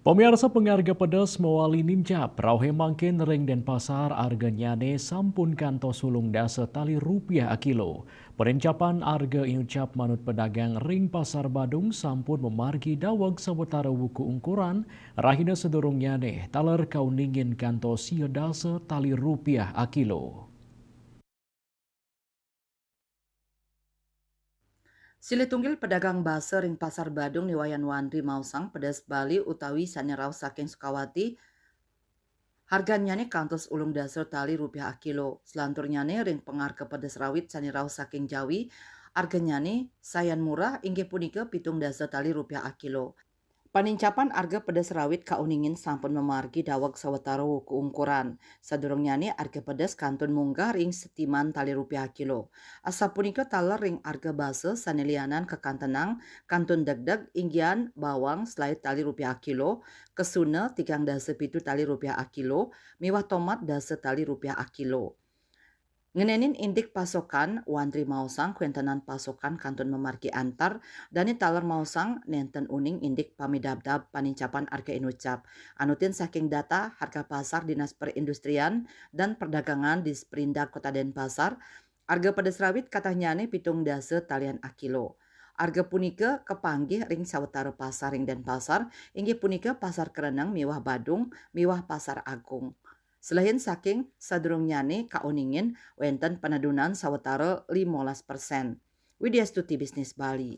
Pemirsa pengharga pedas mewali ninja rauhe mangkin ring dan pasar arga nyane sampun kanto sulung dasa tali rupiah a kilo. Perencapan arga inucap manut pedagang ring pasar Badung sampun memargi dawag sawetara wuku ukuran rahina sedurung nyane taler kauningin kanto sia dasa tali rupiah a kilo. Silitunggil pedagang base ring pasar Badung di Wayan Wandri Mausang pedas Bali utawi sanirau saking Sukawati harganya nih kantos ulung dasar tali rupiah a kilo. Selanturnya nih ring pengarga pedas rawit sanirau saking Jawi harganya nih sayan murah inggih punika pitung dasar tali rupiah a kilo. Panincapan arga pedas rawit kauningin sampun memargi dawag sawetara wuku ungkuran. Sadurungnya nih arga pedas kantun munggah ring setiman tali rupiah kilo. Asa punika taler ring arga base sanelianan kekantenang kantun degdeg inggian bawang selai tali rupiah kilo. Kesuna tigang dase pitu tali rupiah kilo. Miwah tomat dase tali rupiah kilo. Ngenenin indik pasokan wandri mausang kuentenan pasokan kantun memargi antar dani taler mausang nenten uning indik pamidabdab panincapan harga inucap anutin saking data harga pasar dinas perindustrian dan perdagangan di Sperindak Kota Denpasar harga pedas rawit katanya nih pitung dase talian akilo. Harga punika kepanggih ring sawetara pasar ring Denpasar inggih punika pasar Kereneng miwah Badung miwah pasar Agung. Selain saking sadurungnya nih kauningin wenten penadunan sawetara 15%. Widya Stuti Bisnis Bali.